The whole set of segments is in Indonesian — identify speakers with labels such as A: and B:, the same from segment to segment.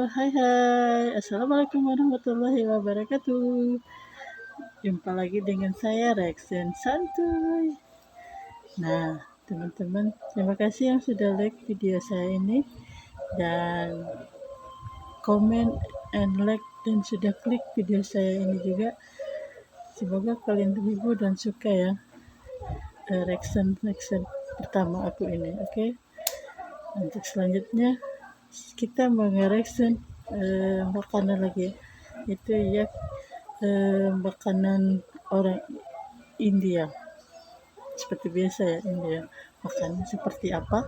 A: Hai hai, Assalamualaikum warahmatullahi wabarakatuh. Jumpa lagi dengan saya Rexen Santuy. Nah, teman-teman, terima kasih yang sudah like video saya ini dan komen and like dan sudah klik video saya ini juga. Semoga kalian terhibur dan suka ya. Rexen pertama aku ini, oke? Untuk selanjutnya kita mau nge-reaction makanan lagi, itu ya makanan orang India. Seperti biasa ya, India makan seperti apa.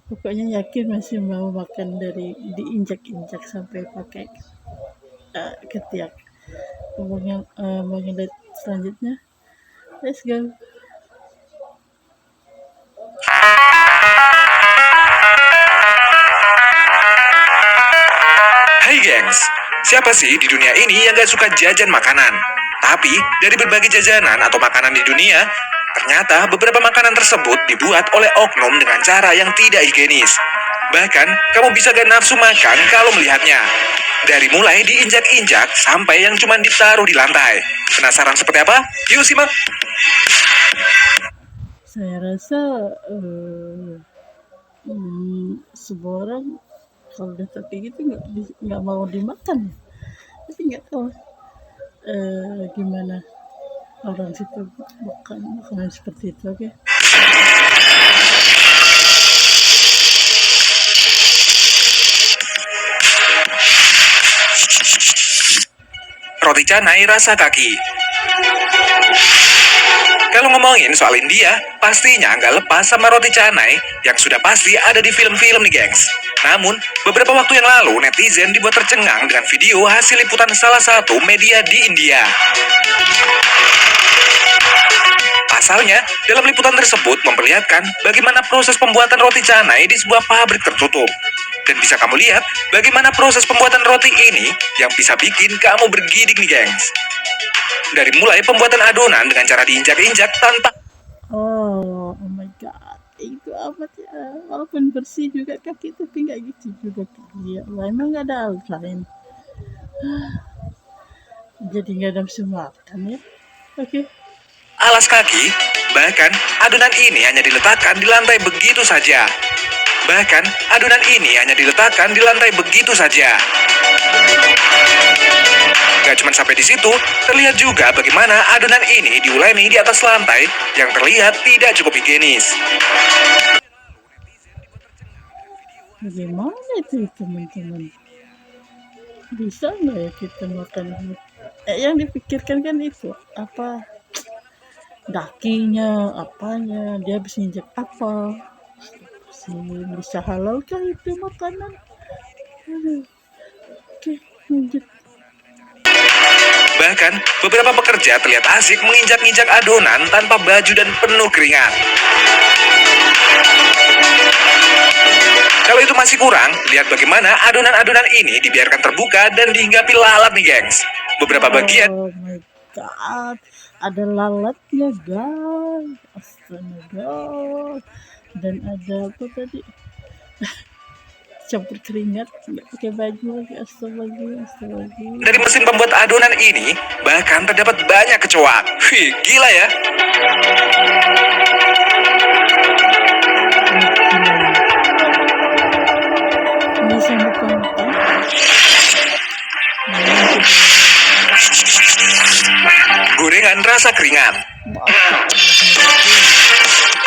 A: Pokoknya yakin masih mau makan dari diinjak-injak sampai pakai ketiak. Mau ngeliat selanjutnya, let's go.
B: Hai gengs, siapa sih di dunia ini yang gak suka jajan makanan? Tapi dari berbagai jajanan atau makanan di dunia, ternyata beberapa makanan tersebut dibuat oleh oknum dengan cara yang tidak higienis. Bahkan, kamu bisa gak nafsu makan kalau melihatnya. Dari mulai diinjak-injak sampai yang cuma ditaruh di lantai. Penasaran seperti apa? Yuk simak!
A: Saya rasa semua orang kalau udah kayak gitu nggak mau dimakan, tapi nggak tahu gimana orang situ makan makanan seperti itu. Oke.
B: Roti canai rasa kaki. Kalau ngomongin soal India, pastinya nggak lepas sama roti canai yang sudah pasti ada di film-film nih gengs. Namun, beberapa waktu yang lalu netizen dibuat tercengang dengan video hasil liputan salah satu media di India. Pasalnya, dalam liputan tersebut memperlihatkan bagaimana proses pembuatan roti canai di sebuah pabrik tertutup. Dan bisa kamu lihat bagaimana proses pembuatan roti ini yang bisa bikin kamu bergidik nih gengs. Dari mulai pembuatan adonan dengan cara diinjak-injak tanpa
A: Oh my god, itu amat ya, walaupun bersih juga kaki tapi nggak gitu juga ya. Emang nggak ada alat lain, jadi nggak ada nafsu makan ya. Oke.
B: alas kaki, bahkan adonan ini hanya diletakkan di lantai begitu saja. Bahkan adonan ini hanya diletakkan di lantai begitu saja. Gak cuma sampai di situ, terlihat juga bagaimana adonan ini diuleni di atas lantai yang terlihat tidak cukup higienis.
A: Bagaimana itu teman-teman? Bisa nggak ya kita makan? Yang dipikirkan kan itu apa? Dakinya, apanya? Dia bisa injek apa? Bisa halal kah itu makanan? Aduh. Oke, lanjut.
B: Bahkan, beberapa pekerja terlihat asik menginjak-injak adonan tanpa baju dan penuh keringat. Kalau itu masih kurang, lihat bagaimana adonan-adonan ini dibiarkan terbuka dan dihinggapi lalat nih gengs. Beberapa bagian
A: Oh my god, ada lalatnya guys, astaga. Dan ada apa tadi? Campur keringat, nggak pakai baju lagi, astaga.
B: dari mesin pembuat adonan ini, bahkan terdapat banyak kecoak. Wih, gila ya.
A: Bisa makan.
B: Gorengan rasa keringat.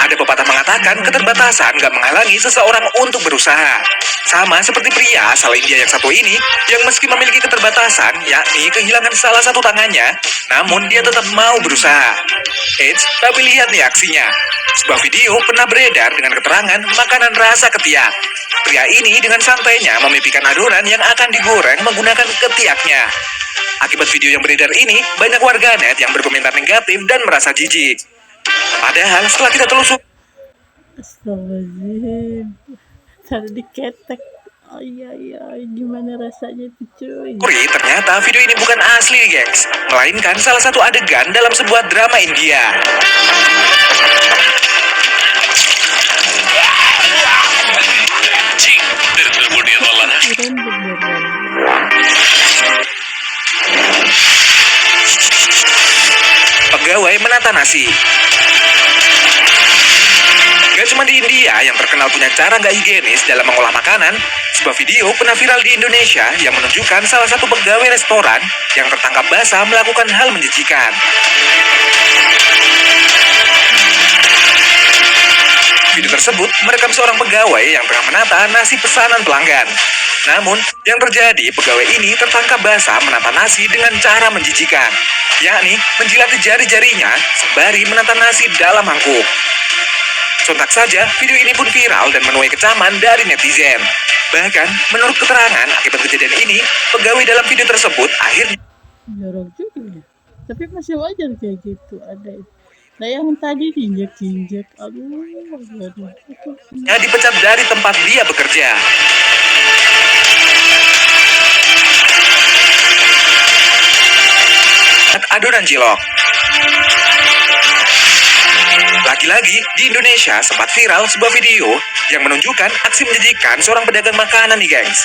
B: Ada pepatah mengatakan keterbatasan gak menghalangi seseorang untuk berusaha. Sama seperti pria asal India yang satu ini, yang meski memiliki keterbatasan, yakni kehilangan salah satu tangannya, namun dia tetap mau berusaha. Eits, tapi lihat nih aksinya. Sebuah video pernah beredar dengan keterangan makanan rasa ketiak. Pria ini dengan santainya memipikan adonan yang akan digoreng menggunakan ketiaknya. Akibat video yang beredar ini, banyak warganet yang berkomentar negatif dan merasa jijik. Padahal setelah kita telusuri,
A: Astagfirullahaladzim, tadi diketek. Oh iya, gimana rasanya itu cuy?
B: ternyata video ini bukan asli gengs, melainkan salah satu adegan dalam sebuah drama India.
A: keren beneran.
B: Pegawai menata nasi. Gak cuma di India yang terkenal punya cara gak higienis dalam mengolah makanan, sebuah video pernah viral di Indonesia yang menunjukkan salah satu pegawai restoran yang tertangkap basah melakukan hal menjijikan. Video tersebut merekam seorang pegawai yang tengah menata nasi pesanan pelanggan. Namun, yang terjadi pegawai ini tertangkap basah menata nasi dengan cara menjijikan, yakni menjilati jari-jarinya sembari menata nasi dalam mangkuk. Sontak saja, video ini pun viral dan menuai kecaman dari netizen. Bahkan, menurut keterangan akibat kejadian ini, pegawai dalam video tersebut akhirnya
A: Jorok juga ya. Tapi masih wajar kayak gitu ada. Nah yang tadi diinjek-injek, aduh.
B: dipecat dari tempat dia bekerja. Adonan cilok. Lagi-lagi, di Indonesia sempat viral sebuah video yang menunjukkan aksi menjijikan seorang pedagang makanan nih, gengs.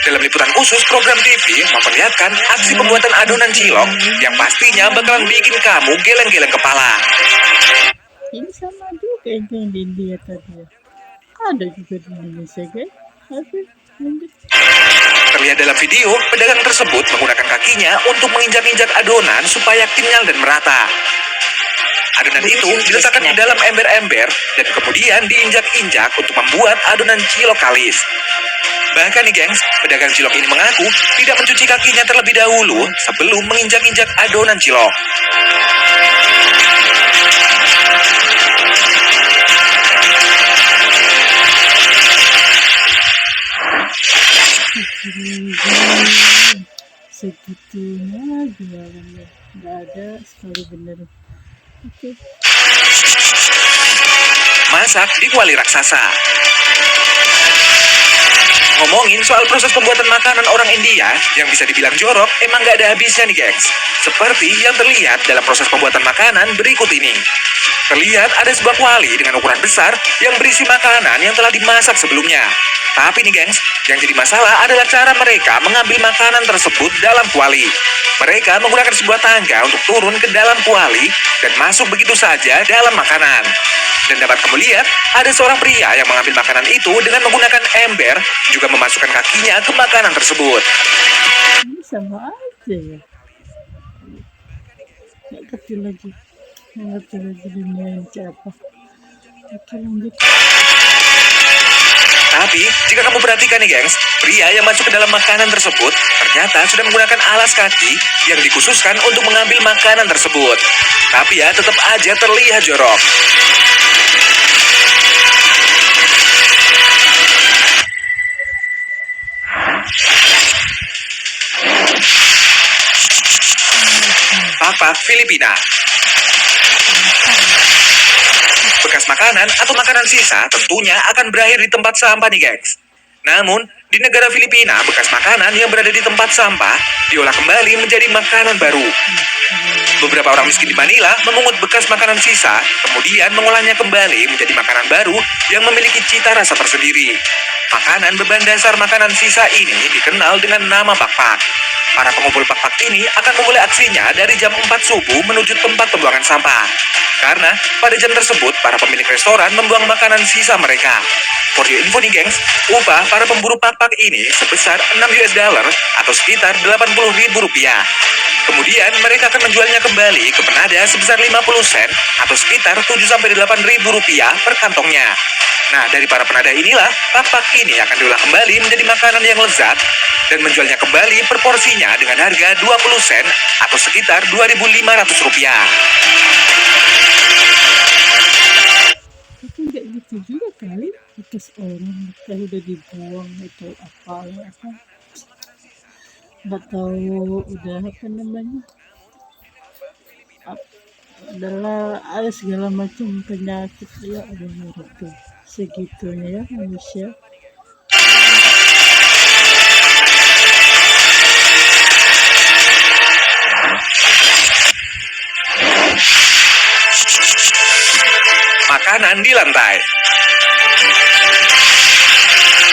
B: Dalam liputan khusus, program TV memperlihatkan aksi pembuatan adonan cilok yang pastinya bakalan bikin kamu geleng-geleng kepala.
A: Ini sama juga yang di India tadi ya. Ada juga di Indonesia, guys. Oke, lanjut.
B: Terlihat dalam video, pedagang tersebut menggunakan kakinya untuk menginjak-injak adonan supaya kenyal dan merata. Adonan itu diletakkan di dalam ember-ember dan kemudian diinjak-injak untuk membuat adonan cilok kalis. Bahkan nih gengs, pedagang cilok ini mengaku tidak mencuci kakinya terlebih dahulu sebelum menginjak-injak adonan cilok.
A: Segitunya jualannya. Nggak ada sekali bener. Oke.
B: Masak di kuali raksasa. Ngomongin soal proses pembuatan makanan orang India yang bisa dibilang jorok, emang gak ada habisnya nih gengs. Seperti yang terlihat dalam proses pembuatan makanan berikut ini. Terlihat ada sebuah kuali dengan ukuran besar yang berisi makanan yang telah dimasak sebelumnya. Tapi nih gengs, yang jadi masalah adalah cara mereka mengambil makanan tersebut dalam kuali. Mereka menggunakan sebuah tangga untuk turun ke dalam kuali dan masuk begitu saja dalam makanan. Dan dapat kamu lihat, ada seorang pria yang mengambil makanan itu dengan menggunakan ember, juga memasukkan kakinya ke makanan tersebut.
A: Ini sama aja ya. Nggak ngerti lagi. Nggak ngerti lagi dunia ini apa. Oke, lanjut.
B: Tapi, jika kamu perhatikan nih gengs, pria yang masuk ke dalam makanan tersebut ternyata sudah menggunakan alas kaki yang dikhususkan untuk mengambil makanan tersebut. Tapi ya, tetap aja terlihat jorok. Pak Filipina. Bekas makanan atau makanan sisa tentunya akan berakhir di tempat sampah nih gengs. Namun, di negara Filipina, bekas makanan yang berada di tempat sampah diolah kembali menjadi makanan baru. Beberapa orang miskin di Manila memungut bekas makanan sisa, kemudian mengolahnya kembali menjadi makanan baru yang memiliki cita rasa tersendiri. Makanan beban dasar makanan sisa ini dikenal dengan nama pakpak. Para pengumpul pakpak ini akan memulai aksinya dari jam 4 subuh menuju tempat pembuangan sampah. Karena pada jam tersebut, para pemilik restoran membuang makanan sisa mereka. For your info nih gengs, upah para pemburu pakpak ini sebesar $6 atau sekitar Rp80.000. Kemudian mereka akan menjualnya kembali ke penada sebesar 50 sen atau sekitar Rp7-8.000 per kantongnya. Nah, dari para penada inilah, pakpak ini akan diolah kembali menjadi makanan yang lezat dan menjualnya kembali per porsinya dengan harga 20 sen atau sekitar Rp2.500.
A: Tapi nggak gitu juga kali. Bekas orang kalau udah dibuang atau apa ya apa. Nggak tahu udah apa namanya. Adalah ada segala macam penyakit ya ada itu segitunya ya manusia. Makanan di lantai.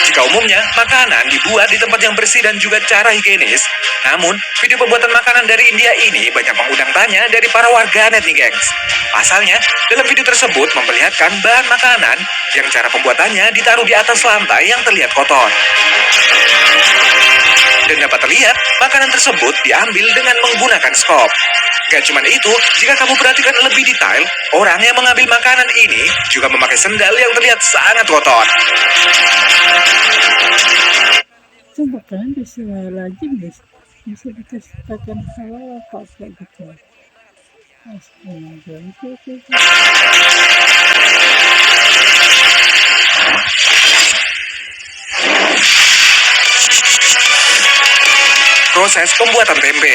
A: Jika umumnya
B: makanan dibuat di tempat yang bersih dan juga cara higienis. Namun, video pembuatan makanan dari India ini banyak mengundang tanya dari para warganet nih, gengs. Pasalnya, dalam video tersebut memperlihatkan bahan makanan yang cara pembuatannya ditaruh di atas lantai yang terlihat kotor. Dan dapat terlihat, makanan tersebut diambil dengan menggunakan skop. Gak cuma itu, jika kamu perhatikan lebih detail, orang yang mengambil makanan ini juga memakai sendal yang terlihat sangat kotor.
A: Itu makanan bisa lazim, bisa dikatakan halal apa kayak gitu. Astaga, itu.
B: Proses pembuatan tempe.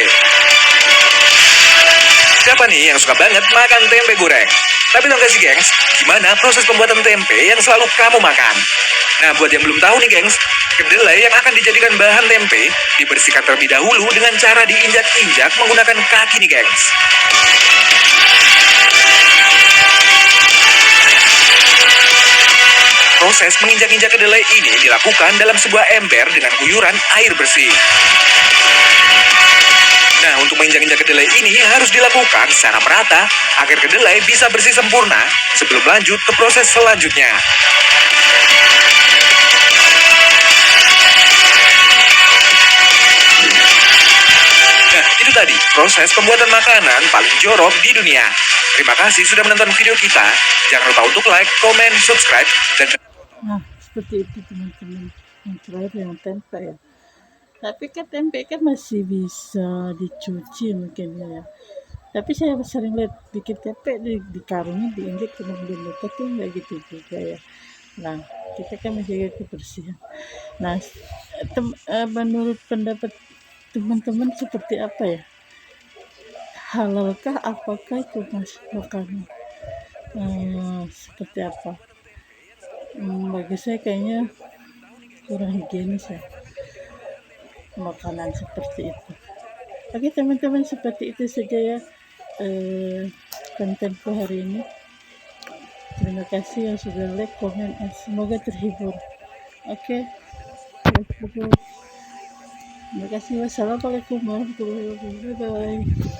B: Siapa nih yang suka banget makan tempe goreng? Tapi tau gak sih, gengs, gimana proses pembuatan tempe yang selalu kamu makan? Nah, buat yang belum tahu nih, gengs, kedelai yang akan dijadikan bahan tempe dibersihkan terlebih dahulu dengan cara diinjak-injak menggunakan kaki nih, gengs. Proses menginjak-injak kedelai ini dilakukan dalam sebuah ember dengan guyuran air bersih. Nah, untuk menginjak-injak kedelai ini harus dilakukan secara merata agar kedelai bisa bersih sempurna sebelum lanjut ke proses selanjutnya. Nah, itu tadi proses pembuatan makanan paling jorok di dunia. Terima kasih sudah menonton video kita. Jangan lupa untuk like, komen, subscribe, dan
A: Nah, seperti itu teman-teman. Yang terakhir yang tempe ya. Tapi kan tempe kan masih bisa dicuci mungkin ya. Tapi saya sering lihat bikin tempe di karungnya diinjek kemudian tapi nggak gitu juga ya. Nah, kita kan menjaga kebersihan. Nah, menurut pendapat teman-teman seperti apa ya? Halalkah apakah itu mas makanan? Seperti apa? Bagi saya kayaknya kurang higienis ya makanan seperti itu. Oke teman-teman, seperti itu saja ya kontenku hari ini. Terima kasih yang sudah like, komen, dan semoga terhibur. Oke, terima kasih. Wassalamualaikum warahmatullahi wabarakatuh. Bye bye.